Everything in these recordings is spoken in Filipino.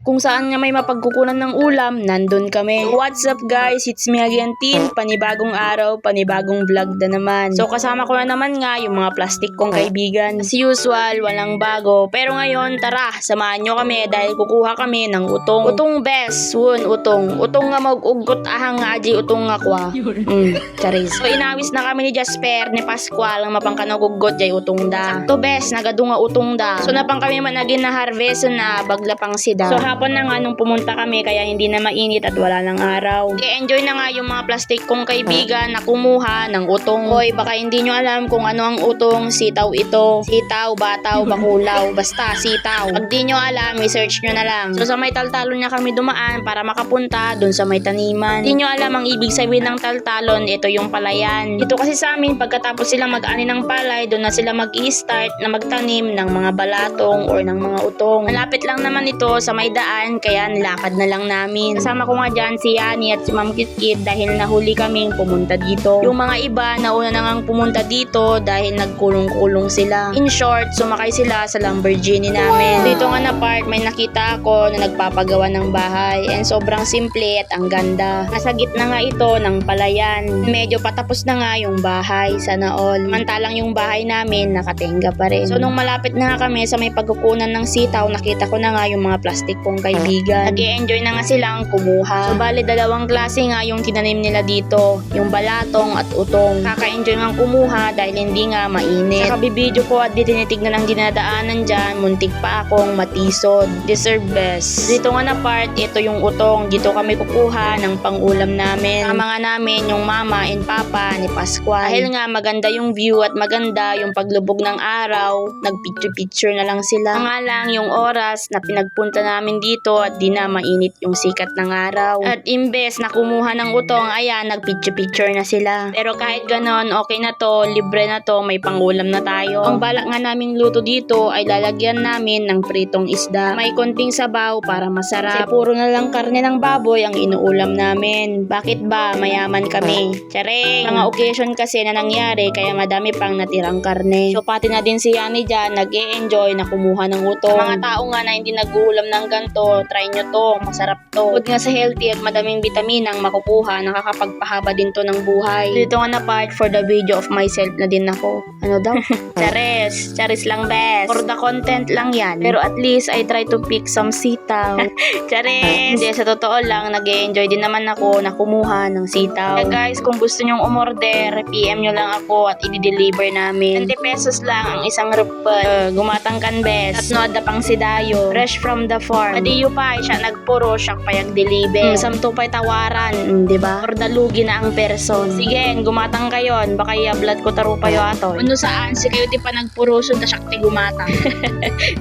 Kung saan nga may mapagkukunan ng ulam, nandun kami. So, what's up guys? It's me again, Tin. Panibagong araw, panibagong vlog na naman. So kasama ko na naman nga yung mga plastic kong kaibigan. As usual, walang bago. Pero ngayon, tara, samahan nyo kami dahil kukuha kami ng utong. Utong best, wun, utong. Utong nga mag-ugot ahang nga aji utong nga kwa. Charis. So inawis na kami ni Jasper, ni Pascual, ang mapangkanagugot jay utong da. Sakto best, nagadu nga utong da. So napang kami managin na harvest na bagla pang sida. So hapon na nga nung pumunta kami kaya hindi na mainit at wala ng araw. I-enjoy na nga yung mga plastic kong kaibigan na kumuha ng utong. Hoy, baka hindi nyo alam kung ano ang utong. Sitaw ito. Sitaw, bataw, bakulaw. Basta, sitaw. Pag di nyo alam, i-search nyo na lang. So sa may taltalon na kami dumaan para makapunta dun sa may taniman. Di nyo alam ang ibig sabihin ng taltalon, ito yung palayan. Ito kasi sa amin, pagkatapos sila mag-ani ng palay, doon na sila mag-i-start na magtanim ng mga balatong or ng mga utong. Malapit lang naman ito sa may daan, kaya nilakad na lang namin. Kasama ko nga dyan si Yani at si Ma'am Kitkit dahil nahuli kaming pumunta dito. Yung mga iba, nauna na ngang pumunta dito dahil nagkulong-kulong sila. In short, sumakay sila sa Lamborghini namin. Dito nga na part, may nakita ako na nagpapagawa ng bahay and sobrang simple at ang ganda. Nasa gitna nga ito ng palayan. Medyo patapos na nga yung bahay, sana all. Mantalang yung bahay namin, nakatenga pa rin. So nung malapit na nga kami sa may pagkukunan ng sitaw, nakita ko na nga yung mga plastic kong kaibigan. Nag-i-enjoy na nga silang kumuha. So bali dalawang klase nga yung tinanim nila dito, yung balatong at utong. Kaka-enjoy nga kumuha dahil hindi nga mainit. Sa kabibidyo ko at di tinitignan ang dinadaanan dyan, muntik pa akong matisod. Deserve best. Dito nga na part, ito yung utong. Dito kami kukuha ng pangulam namin. Sama nga namin yung mama and papa ni Pascual. Dahil nga maganda yung view at maganda yung paglubog ng araw, nagpicture-picture na lang sila. Nga lang yung oras na pinagpunta namin dito at di na mainit yung sikat ng araw. At imbes na kumuha ng utong, ayan, nagpicture-picture na sila. Pero kahit ganon, okay na to, libre na to, may pangulam na tayo. Ang balak nga naming luto dito ay lalagyan namin ng pritong isda. May konting sabaw para masarap. Kasi puro na lang karne ng baboy ang inuulam namin. Bakit ba? Mayaman kami. Tsareng! Mga occasion kasi na nangyari kaya madami pang natirang karne. So pati na din si Yani dyan, nag-e-enjoy na kumuha ng utong. Sa mga tao nga na hindi nag-uulam ng ganto, try nyo to, masarap to. Bukod nga sa healthy at madaming vitamin ang makukuha, nakakapagpahaba din to ng buhay. Dito nga na part for the video of myself na din ako. Ano daw? Charis! Charis lang best. For the content lang yan. Pero at least I try to pick some sitaw. Charis! Hindi, sa totoo lang, nag-e-enjoy din naman ako na kumuha ng sitaw. Kaya guys, kung gusto nyong umorder, PM nyo lang ako at i-deliver namin. 20 pesos lang ang isang rupal. Gumatang kan best. At noada pang sidayo. Fresh from the farm. Adiyo pa, siya nagpuro, siya payag deliver. Samto pa'y tawaran, diba? Or dalugi na ang person. Sige, gumatang kayon. Baka i-upload ko taro payo ato. Ano saan, si kayo di pa nagpuruso na siya gumatang.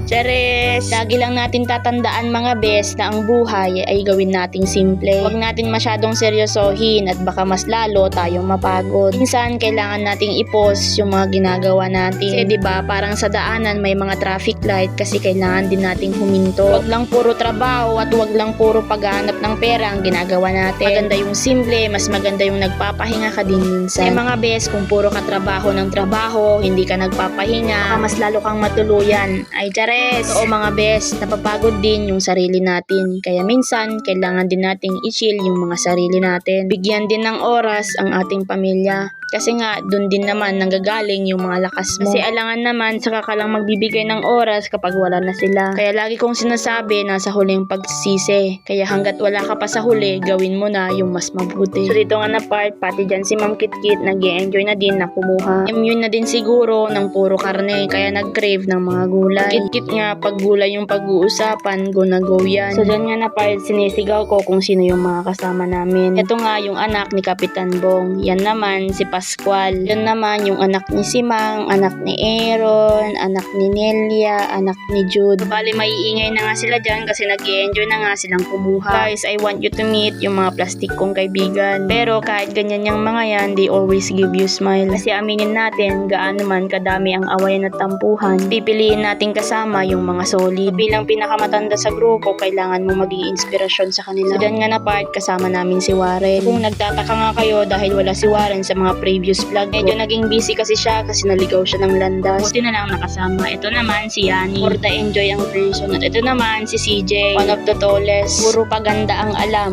Charis! Lagi lang natin tatandaan mga best na ang buhay ay gawin nating simple. Huwag natin masyadong seryosohin at baka mas lalo tayong mapagod. Minsan, kailangan nating i-pause yung mga ginagawa natin. Kasi diba, parang sa daanan may mga traffic light kasi kailangan din nating huminto. Huwag lang puro trabaho at huwag lang puro paghahanap ng pera ang ginagawa natin. Maganda yung simple, mas maganda yung nagpapahinga ka din minsan. Mga best, kung puro ka trabaho ng trabaho, hindi ka nagpapahinga, baka mas lalo kang matuluyan. Ay, Chares! Oo mga best, napapagod din yung sarili natin. Kaya minsan, kailangan din nating i-chill yung mga sarili natin. Bigyan din ng oras ang ating pamilya. Kasi nga, dun din naman nanggagaling yung mga lakas mo. Kasi alangan naman, saka ka lang magbibigay ng oras kapag wala na sila. Kaya lagi kong sinasabi, nasa huling pagsisisi. Kaya hanggat wala ka pa sa huli, gawin mo na yung mas mabuti. So dito nga na part, pati dyan si Ma'am Kitkit, nag-i-enjoy na din na kumuha. Immune na din siguro ng puro karne, kaya nag-crave ng mga gulay. Kitkit nga, pag gulay yung pag-uusapan, go na go yan. So dyan nga na part, sinisigaw ko kung sino yung mga kasama namin. Ito nga yung anak ni Kapitan Bong. Yan naman si Pascual. Yan naman yung anak ni Simang, anak ni Aaron, anak ni Nelia, anak ni Jude. So, bali maiingay na nga sila dyan kasi nag-i-enjoy na nga silang kumuha. Guys, I want you to meet yung mga plastic kong kaibigan. Pero kahit ganyan yung mga yan, they always give you smile. Kasi aminin natin, gaano man kadami ang awayan at tampuhan, pipiliin natin kasama yung mga solid. Bilang pinakamatanda sa grupo, kailangan mo maging inspirasyon sa kanila. So dyan nga na part, kasama namin si Warren. Kung nagtataka nga kayo dahil wala si Warren sa mga previous vlog. Medyo naging busy kasi siya kasi naligaw siya ng landas. Buti na lang nakasama. Ito naman si Yani, for the enjoy ang person. At ito naman si CJ, one of the tallest. Puro paganda ang alam.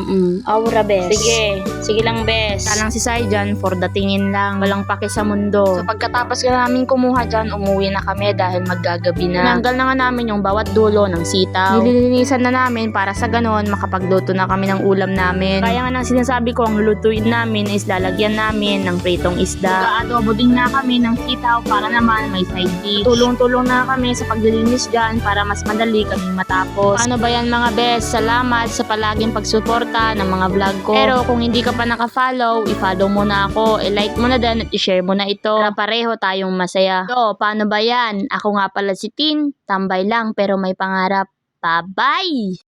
Aura best. Sige lang best. Talang si Sai dyan, for the tingin lang. Walang pake sa mundo. So pagkatapos ka namin kumuha dyan, umuwi na kami dahil maggagabi na. Tinanggal na nga namin yung bawat dulo ng sitaw. Nililinisan na namin para sa ganon makapagluto na kami ng ulam namin. Kaya nga nang sinasabi ko ang lulutuin namin is lalagyan namin ng pritong isda. Nag-aadobo din na kami ng sitaw para naman may side dish. Tulong-tulong na kami sa paglilinis dyan para mas madali kaming matapos. Paano ba yan mga best? Salamat sa palaging pagsuporta ng mga vlog ko. Pero kung hindi ka pa naka-follow, i-follow mo na ako, i-like mo na din at i-share mo na ito para pareho tayong masaya. So, paano ba yan? Ako nga pala si Tin, tambay lang pero may pangarap. Bye-bye!